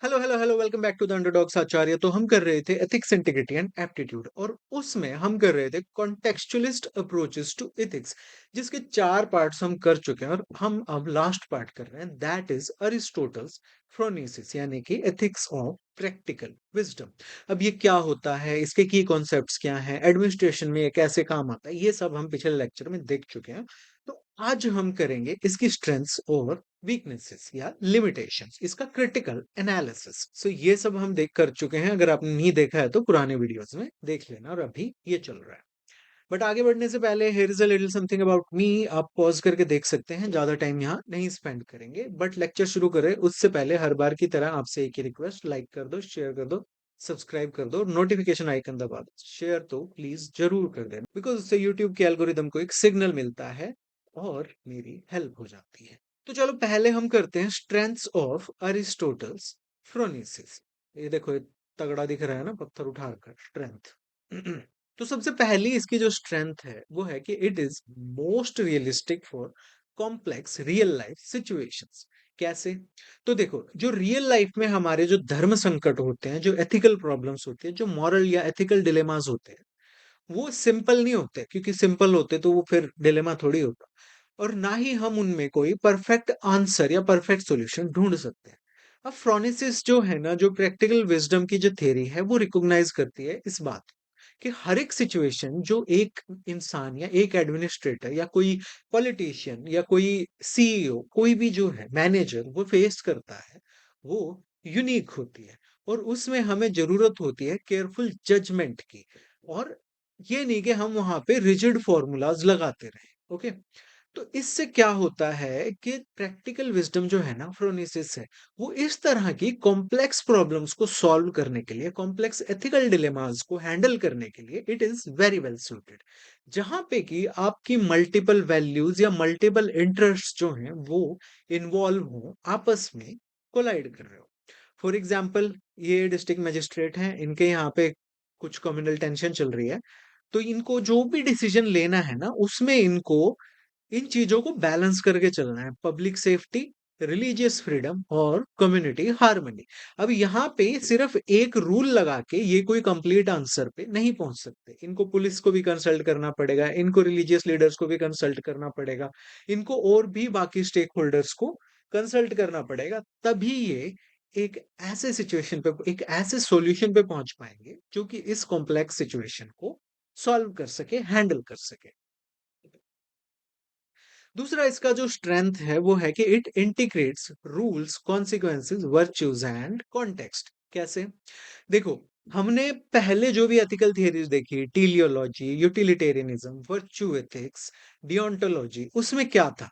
Hello hello hello, welcome back to the underdogs Acharya. तो हम कर रहे थे एथिक्स, इंटीग्रिटी एंड एप्टीट्यूड, और उसमें हम कर रहे थे कॉन्टेक्चुअलिस्ट अप्रोचेस टू एथिक्स, जिसके 4 पार्ट्स हम कर चुके हैं और हम अब लास्ट पार्ट कर रहे हैं, दैट इज अरिस्टोटल्स फ्रोनेसिस, यानी कि एथिक्स ऑफ प्रैक्टिकल विजडम। अब ये क्या होता है, इसके की कॉन्सेप्ट्स क्या हैं, एडमिनिस्ट्रेशन में ये कैसे काम आता है, ये सब हम पिछले लेक्चर में देख चुके हैं। तो आज हम करेंगे इसकी स्ट्रेंथ्स और वीकनेसेस या लिमिटेशंस, इसका क्रिटिकल एनालिसिस। सो ये सब हम देख कर चुके हैं। अगर आपने नहीं देखा है तो पुराने वीडियोस में देख लेना, और अभी ये चल रहा है। बट आगे बढ़ने से पहले here is a little something about me. आप पॉज करके देख सकते हैं, ज्यादा टाइम यहाँ नहीं स्पेंड करेंगे। बट लेक्चर शुरू करें उससे पहले हर बार की तरह आपसे एक ही रिक्वेस्ट, लाइक कर दो, शेयर कर दो, सब्सक्राइब कर दो, नोटिफिकेशन आइकन दबा दो। शेयर तो प्लीज जरूर कर देना, बिकॉज उससे यूट्यूब के एल्गोरिदम को एक सिग्नल मिलता है और मेरी हेल्प हो जाती है। तो चलो पहले हम करते हैं स्ट्रेंथ्स ऑफ अरिस्टोटल्स फ्रोनेसिस। ये देखो, ये तगड़ा दिख रहा है ना, पत्थर उठाकर स्ट्रेंथ। तो सबसे पहली इसकी जो स्ट्रेंथ है वो है कि it is most realistic for complex real life situations. कैसे? तो देखो, जो रियल लाइफ में हमारे जो धर्म संकट होते हैं, जो एथिकल प्रॉब्लम्स होती है, जो मॉरल या एथिकल डिलेमास होते हैं, वो सिंपल नहीं होते, क्योंकि सिंपल होते तो वो फिर डिलेमा थोड़ी होता। और ना ही हम उनमें कोई परफेक्ट आंसर या परफेक्ट सॉल्यूशन ढूंढ सकते हैं। अब फ्रोनेसिस जो है ना, जो प्रैक्टिकल विजडम की जो थ्योरी है, वो रिकॉग्नाइज करती है इस बात कि हर एक सिचुएशन जो एक इंसान या एक एडमिनिस्ट्रेटर या कोई पॉलिटिशियन या कोई सीईओ, कोई भी जो है मैनेजर, वो फेस करता है, वो यूनिक होती है। और उसमें हमें जरूरत होती है केयरफुल जजमेंट की, और ये नहीं कि हम वहां पे रिजिड फॉर्मूलाज लगाते रहे। ओके। तो इससे क्या होता है कि प्रैक्टिकल विजडम जो है ना, फ्रोनेसिस है, वो इस तरह की कॉम्प्लेक्स प्रॉब्लम्स को सॉल्व करने के लिए, कॉम्प्लेक्स एथिकल डिलेमास को हैंडल करने के लिए it is very well suited. जहां पे कि आपकी मल्टीपल वैल्यूज या मल्टीपल इंटरेस्ट जो हैं वो इन्वॉल्व हो, आपस में कोलाइड कर रहे हो। फॉर एग्जाम्पल, ये डिस्ट्रिक्ट मजिस्ट्रेट हैं, इनके यहाँ पे कुछ कम्युनल टेंशन चल रही है। तो इनको जो भी डिसीजन लेना है ना, उसमें इनको इन चीजों को बैलेंस करके चलना है, पब्लिक सेफ्टी, रिलीजियस फ्रीडम और कम्युनिटी हार्मनी। अब यहाँ पे सिर्फ एक रूल लगा के ये कोई कंप्लीट आंसर पे नहीं पहुंच सकते। इनको पुलिस को भी कंसल्ट करना पड़ेगा, इनको रिलीजियस लीडर्स को भी कंसल्ट करना पड़ेगा, इनको और भी बाकी स्टेक होल्डर्स को कंसल्ट करना पड़ेगा। तभी ये एक ऐसे सिचुएशन पे, एक ऐसे सॉल्यूशन पे पहुंच पाएंगे जो कि इस कॉम्प्लेक्स सिचुएशन को सॉल्व कर सके, हैंडल कर सके। दूसरा इसका जो स्ट्रेंथ है वो है कि it integrates rules, consequences, virtues and context. कैसे? देखो, हमने पहले जो भी एथिकल थियरीज देखी, टीलियोलॉजी, यूटिलिटेरियनिज्म, वर्च्यू एथिक्स, डियोंटोलॉजी, उसमें क्या था?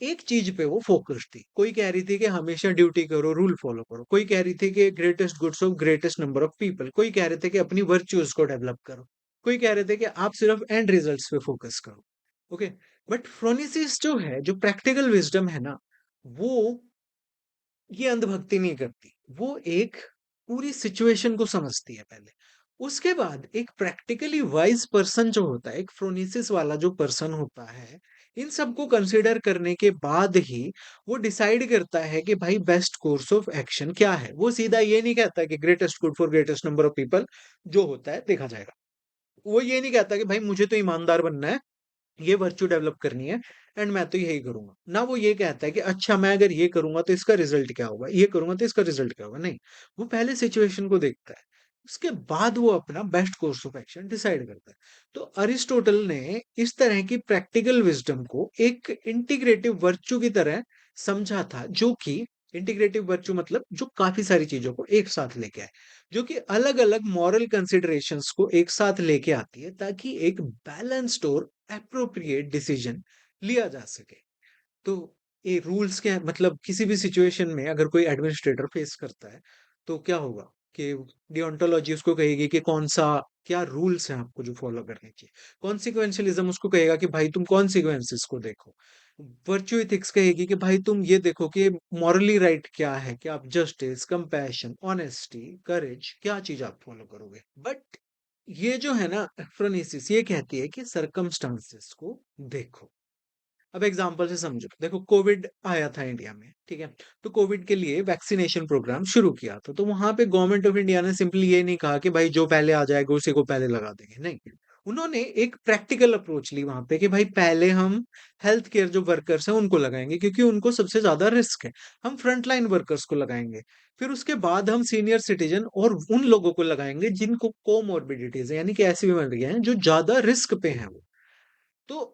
एक चीज पे वो फोकस थी। कोई कह रही थी कि हमेशा ड्यूटी करो, रूल फॉलो करो। कोई कह रही थी कि greatest goods of greatest number of people. कोई कह रहे थे कि अपनी वर्च्यूज को डेवलप करो। कोई कह रहे थे कि आप सिर्फ एंड रिजल्ट्स पे फोकस करो। ओके। बट फ्रोनेसिस जो है, जो प्रैक्टिकल विजडम है ना, वो ये अंधभक्ति नहीं करती। वो एक पूरी सिचुएशन को समझती है पहले। उसके बाद एक प्रैक्टिकली वाइज पर्सन जो होता है, एक फ्रोनेसिस वाला जो पर्सन होता है, इन सबको कंसिडर करने के बाद ही वो डिसाइड करता है कि भाई बेस्ट कोर्स ऑफ एक्शन क्या है। वो सीधा ये नहीं कहता कि greatest good for greatest number of people, जो होता है देखा जाएगा। वो ये नहीं कहता कि भाई मुझे तो ईमानदार बनना है, ये वर्च्यू डेवलप करनी है, एंड मैं तो यही करूंगा ना। वो ये कहता है कि अच्छा, मैं अगर ये करूंगा तो इसका रिजल्ट क्या होगा, ये करूंगा तो इसका रिजल्ट क्या होगा। नहीं, वो पहले सिचुएशन को देखता है, उसके बाद वो अपना best course of action decide करता है। तो अरिस्टोटल ने इस तरह की प्रैक्टिकल विजडम को एक इंटीग्रेटिव वर्च्यू की तरह समझा था, जो कि इंटीग्रेटिव वर्च्यू मतलब जो काफी सारी चीजों को एक साथ लेके आए, जो कि अलग अलग मॉरल कंसिडरेशंस को एक साथ लेके आती है, ताकि एक बैलेंस्ड और एप्रोप्रिएट डिसीजन लिया जा सके। तो ये रूल्स क्या है, मतलब किसी भी सिचुएशन में अगर कोई एडमिनिस्ट्रेटर फेस करता है तो क्या होगा कि डिओंटोलॉजी उसको कहेगी कि कौन सा, क्या रूल्स हैं आपको जो फॉलो करने चाहिए। कॉन्सिक्वेंशियलिज्म उसको कहेगा कि भाई तुम कॉन्सिक्वेंसेस को देखो। वर्च्यू एथिक्स कहेगी कि भाई तुम ये देखो कि मॉरली राइट क्या है, कि आप जस्टिस, कंपैशन, ऑनेस्टी, करेज, क्या चीज आप फॉलो करोगे। बट ये जो है ना, फ्रोनेसिस ये कहती है कि सरकमस्टांसेस को देखो। अब एग्जांपल से समझो, देखो कोविड आया था इंडिया में, ठीक है? तो कोविड के लिए वैक्सीनेशन प्रोग्राम शुरू किया था, तो वहाँ पे गवर्नमेंट ऑफ इंडिया ने सिंपली ये नहीं कहा कि भाई जो पहले आ जाएगा उसी को पहले लगा देंगे, नहीं। उन्होंने एक प्रैक्टिकल अप्रोच ली वहाँ पे कि भाई पहले हम हेल्थ केयर जो वर्कर्स हैं उनको लगाएँगे क्योंकि उनको सबसे ज़्यादा रिस्क है। हम फ्रंट लाइन वर्कर्स को लगाएँगे, फिर उसके बाद हम सीनियर सिटीज़न और उन लोगों को लगाएँगे जिनको कोमॉर्बिडिटीज़ है, यानी कि ऐसी बीमारियाँ हैं जो ज़्यादा रिस्क पे हैं वो। तो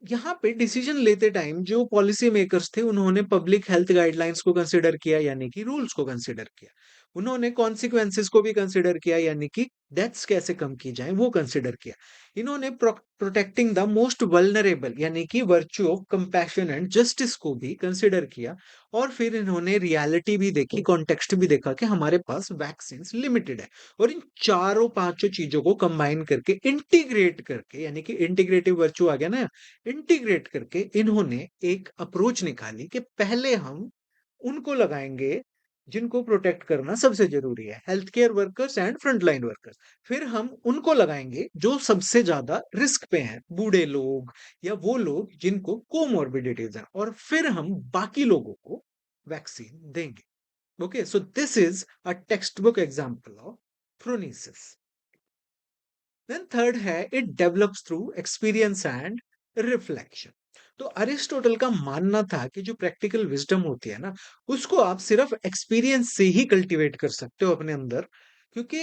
यहाँ पे डिसीजन लेते टाइम जो पॉलिसी मेकर्स थे उन्होंने पब्लिक हेल्थ गाइडलाइंस को कंसीडर किया, यानी कि रूल्स को कंसीडर किया। उन्होंने कॉन्सिक्वेंसेस को भी कंसीडर किया, यानी कि डेथ्स कैसे कम की जाएं वो कंसीडर किया। इन्होंने प्रोटेक्टिंग द मोस्ट वल्नरेबल यानी कि virtue of compassion and justice को भी कंसीडर किया। और फिर इन्होंने रियलिटी भी देखी, कॉन्टेक्स्ट भी देखा कि हमारे पास वैक्सीन लिमिटेड है। और इन चारों पांचों चीजों को कंबाइन करके इंटीग्रेट करके, यानी कि इंटीग्रेटिव वर्च्यू आ गया ना, इंटीग्रेट करके इन्होंने एक अप्रोच निकाली कि पहले हम उनको लगाएंगे जिनको प्रोटेक्ट करना सबसे जरूरी है, health care workers and frontline workers. फिर हम उनको लगाएंगे जो सबसे ज्यादा रिस्क पे हैं, बूढ़े लोग या वो लोग जिनको कोमॉर्बिडिटीज हैं, और फिर हम बाकी लोगों को वैक्सीन देंगे। Okay, so this is a textbook example of phronesis. Then third है, it develops through experience and reflection. तो अरिस्टोटल का मानना था कि जो प्रैक्टिकल विजडम होती है ना, उसको आप सिर्फ एक्सपीरियंस से ही कल्टीवेट कर सकते हो अपने अंदर। क्योंकि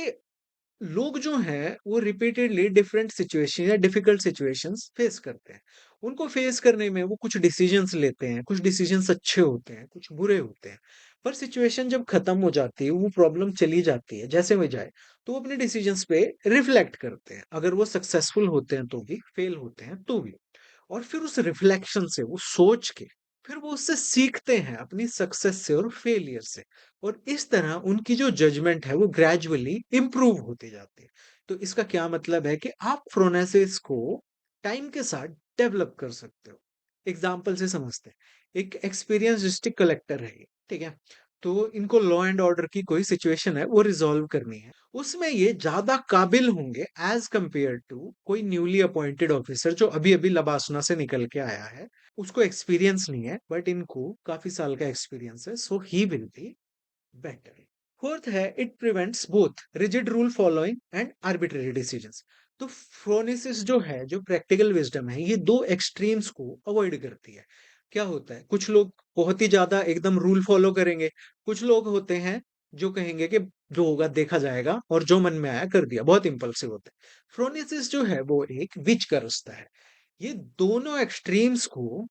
लोग जो हैं वो रिपीटेडली डिफरेंट सिचुएशन या डिफिकल्ट सिचुएशंस फेस करते हैं। उनको फेस करने में वो कुछ डिसीजंस लेते हैं, कुछ डिसीजंस अच्छे होते हैं, कुछ बुरे होते हैं। पर सिचुएशन जब खत्म हो जाती है, वो प्रॉब्लम चली जाती है जैसे में जाए, तो वो अपने डिसीजंस पे रिफ्लेक्ट करते हैं। अगर वो सक्सेसफुल होते हैं तो भी, फेल होते हैं तो भी। और फिर उस रिफ्लेक्शन से, वो सोच के, फिर वो उससे सीखते हैं अपनी सक्सेस से और फेलियर से। और इस तरह उनकी जो जजमेंट है वो ग्रेजुअली इंप्रूव होती जाती है। तो इसका क्या मतलब है कि आप फ्रोनेसिस को टाइम के साथ डेवलप कर सकते हो। एग्जाम्पल से समझते हैं, एक एक्सपीरियंस डिस्ट्रिक्ट कलेक्टर है ये, ठीक है? तो इनको लॉ एंड ऑर्डर की कोई सिचुएशन है वो रिजॉल्व करनी है, उसमें ये ज्यादा काबिल होंगे एज कंपेयर टू कोई न्यूली अपॉइंटेड ऑफिसर जो अभी अभी लबासना से निकल के आया है। उसको एक्सपीरियंस नहीं है, बट इनको काफी साल का एक्सपीरियंस है, so he will be better. Fourth है, it prevents both rigid rule following and arbitrary decisions. तो फ्रोनेसिस जो है, जो प्रैक्टिकल विजडम है, ये दो एक्सट्रीम्स को अवॉइड करती है। क्या होता है, कुछ लोग बहुत ही ज्यादा एकदम रूल फॉलो करेंगे, कुछ लोग होते हैं जो कहेंगे कि जो होगा देखा जाएगा और जो मन में आया कर दिया, बहुत इंपल्सिव होते हैं। फ्रोनेसिस जो है वो एक बीच का रास्ता है। ये दोनों एक्सट्रीम्स को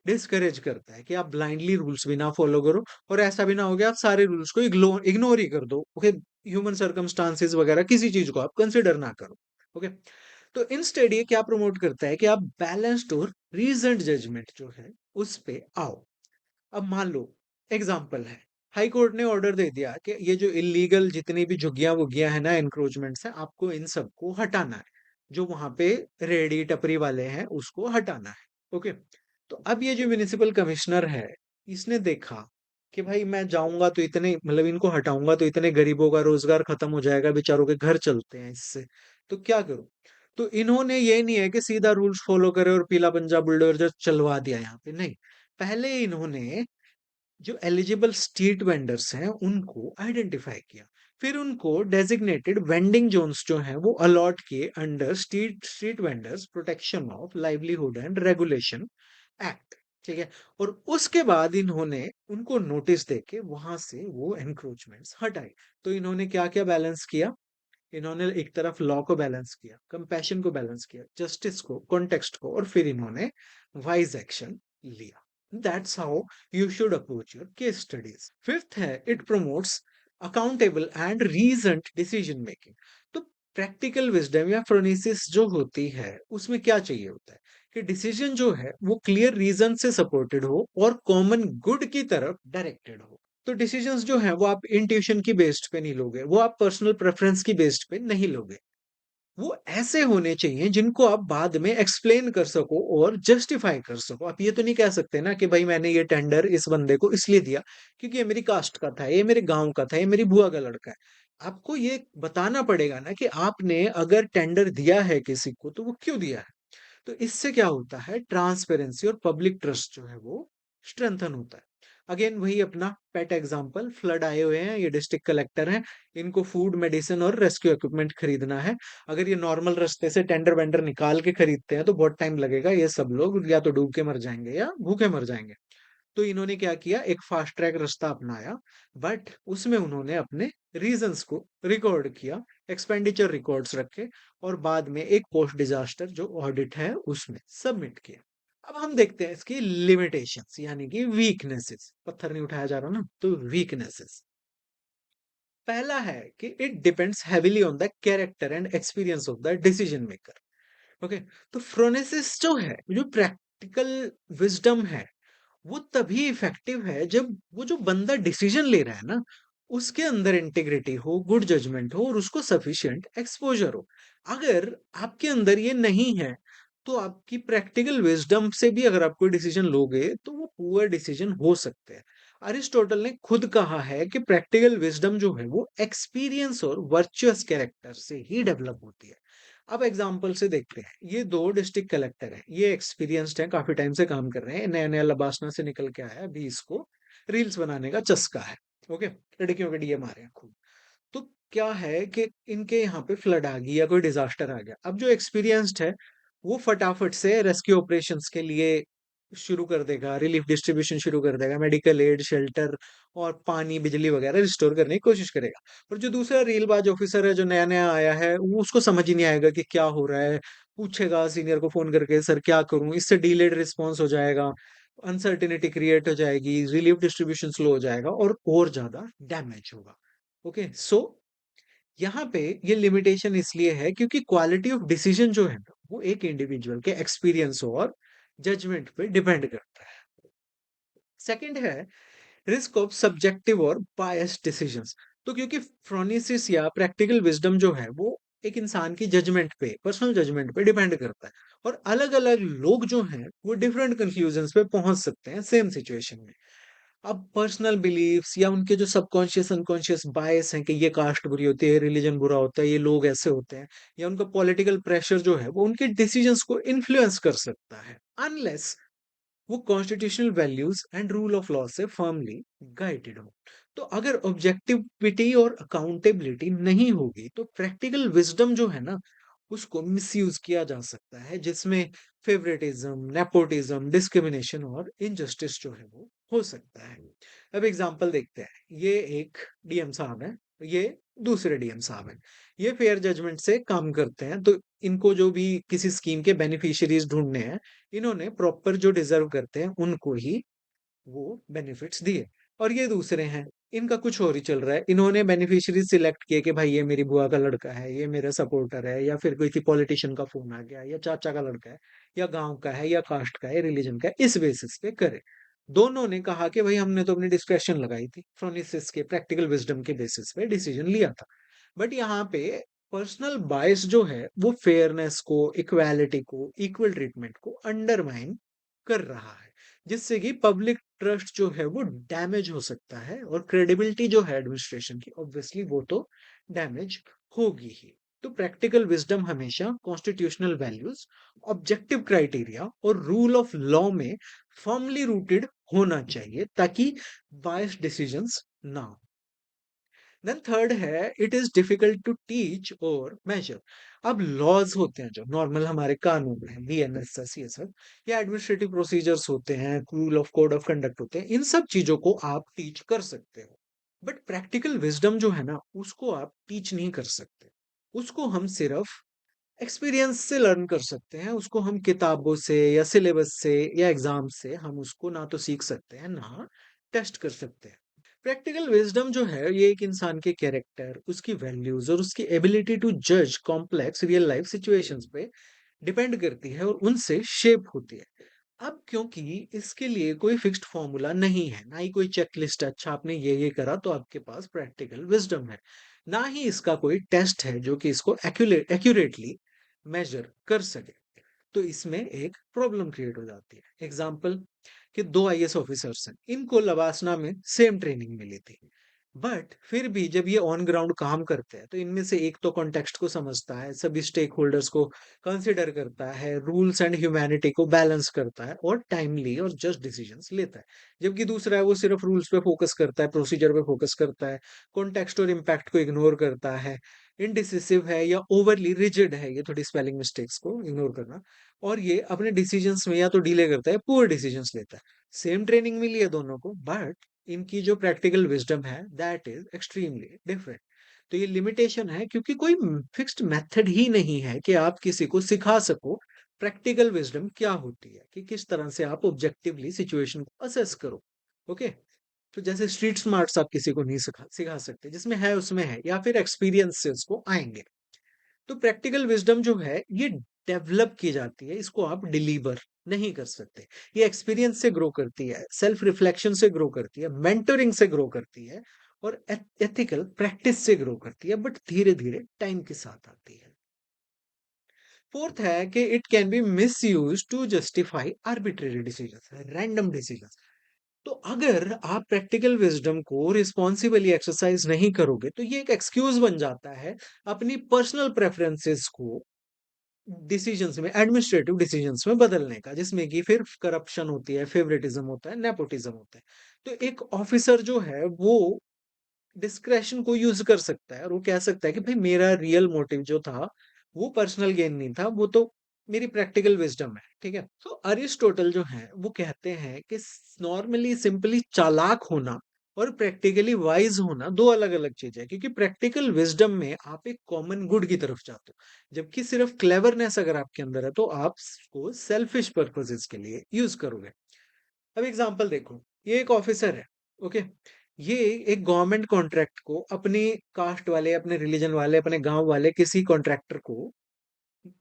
डिस्करेज करता है कि आप ब्लाइंडली रूल्स भी ना फॉलो करो, और ऐसा भी ना हो गया आप सारे रूल्स को इग्नोर इग्नोर ही कर दो। ओके, ह्यूमन सर्कमस्टांसेस वगैरह किसी चीज को आप कंसिडर ना करो। ओके, तो इंस्टेड ये क्या प्रमोट करता है कि आप बैलेंस्ड और रीजनड जजमेंट जो है उस पे आओ। अब मान लो, एग्जाम्पल है, हाई कोर्ट ने ऑर्डर दे दिया कि ये जो इलीगल जितनी भी झुग्गियां वुग्गियां है ना, एनक्रोचमेंट्स है, आपको इन सबको हटाना है। जो वहां पे रेडी टपरी वाले हैं उसको हटाना है। ओके, तो अब ये जो म्युनिसिपल कमिश्नर है, इसने देखा कि भाई मैं जाऊंगा तो इतने, मतलब इनको हटाऊंगा तो इतने गरीबों का रोजगार खत्म हो जाएगा, बेचारों के घर चलते हैं इससे, तो क्या करूं? तो इन्होंने ये नहीं है कि सीधा रूल्स फॉलो करे और पीला पंजा बुलडोजर चलवा दिया यहाँ पे, नहीं। पहले इन्होंने जो एलिजिबल स्ट्रीट वेंडर्स हैं उनको आइडेंटिफाई किया, फिर उनको डेजिग्नेटेड वेंडिंग जोन्स जो हैं वो अलॉट किए under street street vendors protection of livelihood and regulation act, ठीक है? और उसके बाद इन्होंने उनको नोटिस देके वहां से वो एनक्रोचमेंट्स हटाए। तो इन्होंने क्या क्या बैलेंस किया? इन्होंने एक तरफ लॉ को बैलेंस किया, कंपैशन को बैलेंस किया, जस्टिस को, कॉन्टेक्स्ट को, और फिर इन्होंने वाइज एक्शन लिया। That's how you should approach your case studies. Fifth है, it promotes accountable and reasoned decision making. तो प्रैक्टिकल विजडम या फ्रोनेसिस जो होती है उसमें क्या चाहिए होता है कि डिसीजन जो है वो क्लियर रीजन से सपोर्टेड हो और कॉमन गुड की तरफ डायरेक्टेड हो। तो डिसीजंस जो है वो आप इंट्यूशन की बेस्ड पे नहीं लोगे, वो आप पर्सनल प्रेफरेंस की बेस्ड पे नहीं लोगे। वो ऐसे होने चाहिए जिनको आप बाद में एक्सप्लेन कर सको और जस्टिफाई कर सको। आप ये तो नहीं कह सकते ना कि भाई मैंने ये टेंडर इस बंदे को इसलिए दिया क्योंकि ये मेरी कास्ट का था, ये मेरे गांव का था, ये मेरी बुआ का लड़का है। आपको ये बताना पड़ेगा ना कि आपने अगर टेंडर दिया है किसी को तो वो क्यों दिया है। तो इससे क्या होता है, ट्रांसपेरेंसी और पब्लिक ट्रस्ट जो है वो स्ट्रेंथन होता है। अगेन वही अपना पेट एग्जांपल, फ्लड आए हुए हैं, ये डिस्ट्रिक्ट कलेक्टर हैं, इनको फूड, मेडिसिन और रेस्क्यू इक्विपमेंट खरीदना है। अगर ये नॉर्मल रास्ते से टेंडर वेंडर निकाल के खरीदते हैं तो बहुत टाइम लगेगा, ये सब लोग या तो डूब के मर जाएंगे या भूखे मर जाएंगे। तो इन्होंने क्या किया, एक फास्ट ट्रैक रास्ता अपनाया, बट उसमें उन्होंने अपने रीजंस को रिकॉर्ड किया, एक्सपेंडिचर रिकॉर्ड्स रखे, और बाद में एक पोस्ट डिजास्टर जो ऑडिट है उसमें सबमिट किया। अब हम देखते हैं इसकी लिमिटेशंस यानी कि वीकनेसेस, पत्थर नहीं उठाया जा रहा ना, तो वीकनेसेस। पहला है कि it depends heavily on the character and experience of the decision maker. Okay, तो फ्रोनेसिस जो है, जो प्रैक्टिकल विजडम है, वो तभी इफेक्टिव है जब वो जो बंदा डिसीजन ले रहा है ना, उसके अंदर इंटीग्रिटी हो, गुड जजमेंट हो और उसको सफिशिएंट एक्सपोजर हो। अगर आपके अंदर ये नहीं है, तो आपकी प्रैक्टिकल विजडम से भी अगर आप कोई डिसीजन लोगे तो वो पुअर डिसीजन हो सकते हैं। अरिस्टोटल ने खुद कहा है कि प्रैक्टिकल विजडम जो है वो एक्सपीरियंस और वर्चुअस कैरेक्टर से ही डेवलप होती है। अब एग्जाम्पल से देखते हैं, ये दो डिस्ट्रिक्ट कलेक्टर हैं, ये एक्सपीरियंस्ड हैं, काफी टाइम से काम कर रहे हैं, नया नया लबासना से निकल के आया, अभी इसको रील्स बनाने का चस्का है। ओके, लड़कियों के डीएम आ रहे हैं खूब। तो क्या है कि इनके यहाँ पे फ्लड आ गई या कोई डिजास्टर आ गया, अब जो एक्सपीरियंस्ड है वो फटाफट से रेस्क्यू ऑपरेशंस के लिए शुरू कर देगा, रिलीफ डिस्ट्रीब्यूशन शुरू कर देगा, मेडिकल एड, शेल्टर और पानी, बिजली वगैरह रिस्टोर करने की कोशिश करेगा। और जो दूसरा रीलबाज ऑफिसर है जो नया नया आया है, वो उसको समझ ही नहीं आएगा कि क्या हो रहा है, पूछेगा सीनियर को फोन करके, सर क्या करूं, इससे डीलेड रिस्पॉन्स हो जाएगा, अनसर्टिनिटी क्रिएट हो जाएगी, रिलीफ डिस्ट्रीब्यूशन स्लो हो जाएगा और ज्यादा डैमेज होगा। ओके, सो यहाँ पे ये लिमिटेशन इसलिए है क्योंकि क्वालिटी ऑफ डिसीजन जो है ना, वो एक इंडिविजुअल के एक्सपीरियंस और जजमेंट पे डिपेंड करता है। सेकंड है रिस्क ऑफ सब्जेक्टिव और बायस्ड डिसीजंस। तो क्योंकि फ्रोनेसिस या प्रैक्टिकल विजडम जो है वो एक इंसान की जजमेंट पे, पर्सनल जजमेंट पे डिपेंड करता है, और अलग अलग लोग जो हैं वो डिफरेंट कंक्लूजन्स पे पहुंच सकते हैं सेम सिचुएशन में। अब पर्सनल बिलीफ्स या उनके जो सबकॉन्शियस अनकॉन्शियस बायस हैं कि ये कास्ट बुरी होती है, रिलीजन बुरा होता है, ये लोग ऐसे होते हैं, या उनका पॉलिटिकल प्रेशर जो है वो उनके डिसीजंस को इन्फ्लुएंस कर सकता है, अनलेस वो constitutional values and rule of law से फर्मली गाइडेड हो। तो अगर ऑब्जेक्टिविटी और अकाउंटेबिलिटी नहीं होगी तो प्रैक्टिकल विजडम जो है ना, उसको मिसयूज किया जा सकता है, जिसमें फेवरेटिज्म, नेपोटिज्म, डिस्क्रिमिनेशन और इनजस्टिस जो है वो हो सकता है। अब एग्जांपल देखते हैं, ये एक डीएम साहब है, ये दूसरे डीएम साहब हैं, ये फेयर जजमेंट से काम करते हैं, तो इनको जो भी किसी स्कीम के बेनिफिशियरीज ढूंढने हैं, इन्होंने प्रॉपर जो डिजर्व करते हैं उनको ही वो बेनिफिट्स दिए। और ये दूसरे हैं, इनका कुछ और ही चल रहा है, इन्होंने बेनिफिशियरी सिलेक्ट किए कि भाई ये मेरी बुआ का लड़का है, ये मेरा सपोर्टर है, या फिर कोई पॉलिटिशियन का फोन आ गया, या चाचा का लड़का है, या गांव का है, या कास्ट का है, रिलीजन का है, इस बेसिस पे करे। दोनों ने कहा कि भाई हमने तो अपनी डिस्क्रेशन लगाई थी, फ्रोनिसिस के प्रैक्टिकल विजडम के बेसिस पे डिसीजन लिया था। बट यहाँ पे पर्सनल बायस जो है वो फेयरनेस को, इक्वालिटी को, इक्वल ट्रीटमेंट को अंडरमाइन कर रहा है, जिससे कि पब्लिक ट्रस्ट जो है वो डैमेज हो सकता है, और क्रेडिबिलिटी जो है एडमिनिस्ट्रेशन की, ऑब्वियसली वो तो डैमेज होगी ही। तो प्रैक्टिकल विजडम हमेशा कॉन्स्टिट्यूशनल वैल्यूज, ऑब्जेक्टिव क्राइटेरिया और रूल ऑफ लॉ में फर्मली रूटेड होना चाहिए, ताकि बायस्ड डिसीजंस ना हो। देन थर्ड है, it is difficult to teach और मेजर। अब लॉज होते हैं जो नॉर्मल हमारे कानून है, बीएनएस, ये सब, या एडमिनिस्ट्रेटिव प्रोसीजर्स होते हैं, rule of code of conduct होते हैं, इन सब चीजों को आप टीच कर सकते हो। बट प्रैक्टिकल विजडम जो है ना, उसको आप टीच नहीं कर सकते, उसको हम सिर्फ एक्सपीरियंस से लर्न कर सकते हैं, उसको हम किताबों से या सिलेबस से या एग्जाम से हम उसको ना तो सीख सकते हैं ना टेस्ट कर सकते हैं। प्रैक्टिकल विजडम जो है ये एक इंसान के कैरेक्टर, उसकी वैल्यूज और उसकी एबिलिटी टू जज कॉम्प्लेक्स रियल लाइफ सिचुएशंस पे डिपेंड करती है और उनसे शेप होती है। अब क्योंकि इसके लिए कोई फिक्स्ड फॉर्मूला नहीं है, ना ही कोई चेकलिस्ट, अच्छा आपने ये करा तो आपके पास प्रैक्टिकल विजडम है, ना ही इसका कोई टेस्ट है जो कि इसको एक्यूरेटली मेजर कर सके, तो इसमें एक प्रॉब्लम क्रिएट हो जाती है। एग्जाम्पल कि दो आईएएस ऑफिसर्स हैं, इनको लवासना में सेम ट्रेनिंग मिली थी, बट फिर भी जब ये ऑन ग्राउंड काम करते हैं तो इनमें से एक तो कॉन्टेक्स्ट को समझता है, सभी स्टेक होल्डर्स को कंसिडर करता है, रूल्स एंड ह्यूमैनिटी को बैलेंस करता है और टाइमली और जस्ट डिसीजंस लेता है। जबकि दूसरा है वो सिर्फ रूल्स पे फोकस करता है, प्रोसीजर पे फोकस करता है, कॉन्टेक्स्ट और इम्पैक्ट को इग्नोर करता है, इनडिसिसिव है या ओवरली रिजिड है, ये थोड़ी स्पेलिंग मिस्टेक्स को इग्नोर करना, और ये अपने डिसीजंस में या तो डिले करता है, पुअर डिसीजंस लेता है। सेम ट्रेनिंग मिली है दोनों को, बट इनकी जो प्रैक्टिकल विजडम है दैट इज एक्सट्रीमली डिफरेंट। तो ये लिमिटेशन है क्योंकि कोई फिक्स्ड मेथड ही नहीं है कि आप किसी को सिखा सको प्रैक्टिकल विजडम क्या होती है, कि किस तरह से आप ऑब्जेक्टिवली सिचुएशन को असेस करो। ओके, तो जैसे स्ट्रीट स्मार्ट्स आप किसी को नहीं सिखा सिखा सकते, जिसमें है उसमें है, या फिर एक्सपीरियंस से उसको आएंगे। तो प्रैक्टिकल विजडम जो है ये डेवलप की जाती है, इसको आप डिलीवर नहीं कर सकते। ये एक्सपीरियंस से ग्रो करती है, सेल्फ रिफ्लेक्शन से ग्रो करती है, मेंटरिंग से ग्रो करती है, और एथिकल प्रैक्टिस से ग्रो करती है, बट धीरे धीरे टाइम के साथ आती है। फोर्थ है कि it can be misuse to justify arbitrary decision, random decision. तो अगर आप प्रैक्टिकल विजडम को रिस्पॉन्सिबली एक्सरसाइज नहीं करोगे तो ये एक एक्सक्यूज बन जाता है अपनी पर्सनल प्रेफरेंसेस को डिसीजंस में, एडमिनिस्ट्रेटिव डिसीजंस में बदलने का, जिसमें कि फिर करप्शन होती है, फेवरेटिज्म होता है, नेपोटिज्म होता है। तो एक ऑफिसर जो है वो डिस्क्रेशन को यूज कर सकता है और वो कह सकता है कि भाई मेरा रियल मोटिव जो था वो पर्सनल गेन नहीं था, वो तो मेरी प्रैक्टिकल विजडम है। ठीक है, तो अरिस्टोटल जो है वो कहते हैं कि नॉर्मली सिंपली चालाक होना और प्रैक्टिकली वाइज होना दो अलग अलग चीज है, क्योंकि प्रैक्टिकल विजडम में आप एक कॉमन गुड की तरफ जाते हो, जबकि सिर्फ क्लेवरनेस अगर आपके अंदर है तो आप उसको सेल्फिश पर्पसेस के लिए यूज करोगे। अब एग्जांपल देखो, ये एक ऑफिसर है। ओके, ये एक गवर्नमेंट कॉन्ट्रैक्ट को अपनी कास्ट वाले, अपने रिलीजन वाले, अपने गांव वाले किसी कॉन्ट्रैक्टर को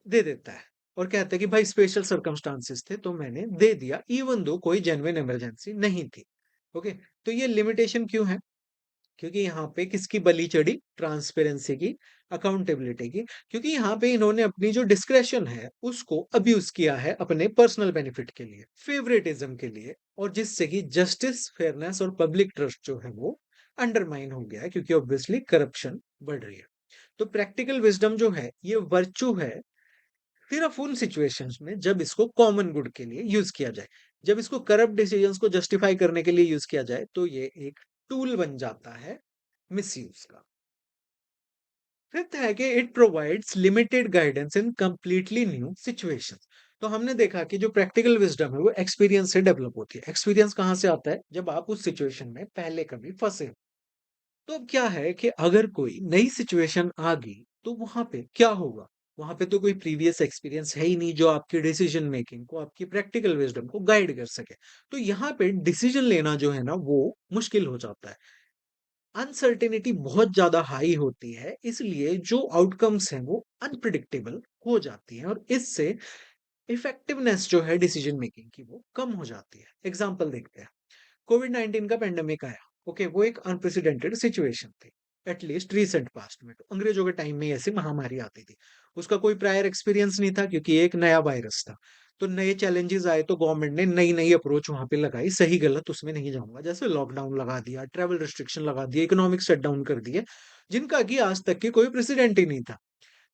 दे देता है और कहता है कि भाई स्पेशल सर्कमस्टांसेस थे तो मैंने दे दिया, इवन दो कोई जेन्युइन इमरजेंसी नहीं थी। ओके, तो ये लिमिटेशन क्यों है? क्योंकि यहाँ पे किसकी बलि चढ़ी? ट्रांसपेरेंसी की, अकाउंटेबिलिटी की। क्योंकि यहाँ पे इन्होंने अपनी जो डिस्क्रेशन है उसको अब्यूज किया है अपने पर्सनल बेनिफिट के लिए, फेवरेटिज्म के लिए, और जिससे कि जस्टिस, फेयरनेस और पब्लिक ट्रस्ट जो है वो अंडरमाइन हो गया है, क्योंकि ऑब्वियसली करप्शन बढ़ रही है। तो प्रैक्टिकल विजडम जो है ये वर्चू है सिर्फ उन सिचुएशंस में जब इसको कॉमन गुड के लिए यूज किया जाए। जब इसको करप्ट डिसीजंस को जस्टिफाई करने के लिए यूज किया जाए तो ये एक टूल बन जाता है मिसयूज का। फिफ्थ है कि it provides limited guidance in completely new situations. तो हमने देखा कि जो प्रैक्टिकल विजडम है वो एक्सपीरियंस से डेवलप होती है। एक्सपीरियंस कहाँ से आता है? जब आप उस सिचुएशन में पहले कभी फंसे हो। तो अब क्या है कि अगर कोई नई सिचुएशन आ गई तो वहां पे क्या होगा? वहां पे तो कोई प्रीवियस एक्सपीरियंस है ही नहीं जो आपकी डिसीजन मेकिंग को, आपकी प्रैक्टिकल विजडम को गाइड कर सके। तो यहाँ पे डिसीजन लेना जो है ना वो मुश्किल हो जाता है। अनसर्टेनिटी बहुत ज्यादा हाई होती है, इसलिए जो आउटकम्स हैं वो अनप्रिडिक्टेबल हो जाती हैं, और इससे इफेक्टिवनेस जो है डिसीजन मेकिंग की वो कम हो जाती है। एग्जाम्पल देखते हैं। कोविड-19 का पेंडेमिक आया। ओके, वो एक अनप्रेसिडेंटेड सिचुएशन थी, एटलीस्ट रीसेंट पास्ट में। तो अंग्रेजों के टाइम में ऐसी महामारी आती थी, उसका कोई प्रायर एक्सपीरियंस नहीं था क्योंकि एक नया वायरस था। तो नए चैलेंजेस आए तो गवर्नमेंट ने नई नई अप्रोच वहां पे लगाई, सही गलत उसमें नहीं जाऊंगा, जैसे लॉकडाउन लगा दिया, ट्रेवल रिस्ट्रिक्शन लगा दिए, इकोनॉमिक शटडाउन कर दिए, जिनका कि आज तक की कोई प्रेसिडेंट ही नहीं था।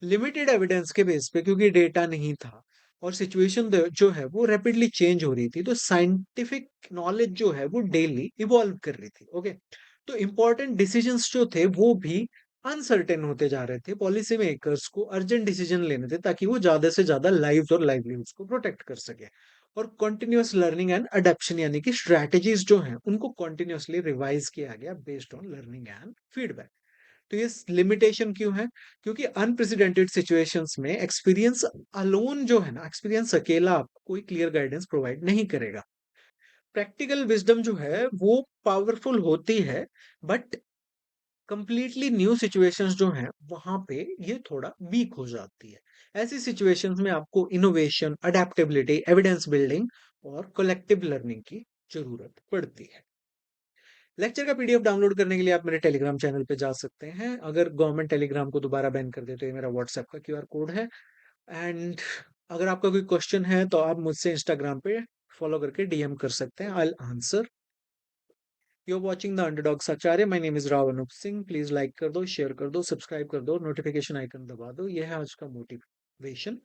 लिमिटेड एविडेंस के बेस पे, क्योंकि डेटा नहीं था और सिचुएशन जो है वो रैपिडली चेंज हो रही थी, तो साइंटिफिक नॉलेज जो है वो डेली इवॉल्व कर रही थी। ओके, तो इंपॉर्टेंट डिसीजंस जो थे वो भी अनसर्टेन होते जा रहे थे। पॉलिसी मेकर्स को अर्जेंट डिसीजन लेने थे ताकि वो ज्यादा से ज्यादा लाइव्स और लाइवलीहुड्स को प्रोटेक्ट कर सके। और कॉन्टिन्यूअस लर्निंग एंड अडेप्शन यानी कि स्ट्रैटेजीज जो हैं उनको कॉन्टिन्यूअसली रिवाइज किया गया based on learning and feedback. तो ये लिमिटेशन क्यों है? क्योंकि अनप्रेसिडेंटेड सिचुएशंस में एक्सपीरियंस अलोन जो है ना, एक्सपीरियंस अकेला आपको कोई क्लियर गाइडेंस प्रोवाइड नहीं करेगा। प्रैक्टिकल विजडम जो है वो पावरफुल होती है, बट कंप्लीटली न्यू सिचुएशंस जो हैं वहां पे ये थोड़ा वीक हो जाती है। ऐसी सिचुएशंस में आपको इनोवेशन, अडेप्टेबिलिटी, एविडेंस बिल्डिंग और कलेक्टिव लर्निंग की जरूरत पड़ती है। लेक्चर का पीडीएफ डाउनलोड करने के लिए आप मेरे टेलीग्राम चैनल पे जा सकते हैं। अगर गवर्नमेंट टेलीग्राम को दोबारा बैन कर दे तो ये मेरा व्हाट्सएप का क्यूआर कोड है। एंड अगर आपका कोई क्वेश्चन है तो आप मुझसे इंस्टाग्राम पे फॉलो करके डीएम कर सकते हैं, I will answer. You are watching the underdogs Acharya. My name is Rao Anoop Singh. Please like कर दो, शेयर कर दो, सब्सक्राइब कर दो, नोटिफ़िकेशन आइकन दबा दो। ये है आज का मोटिवेशन।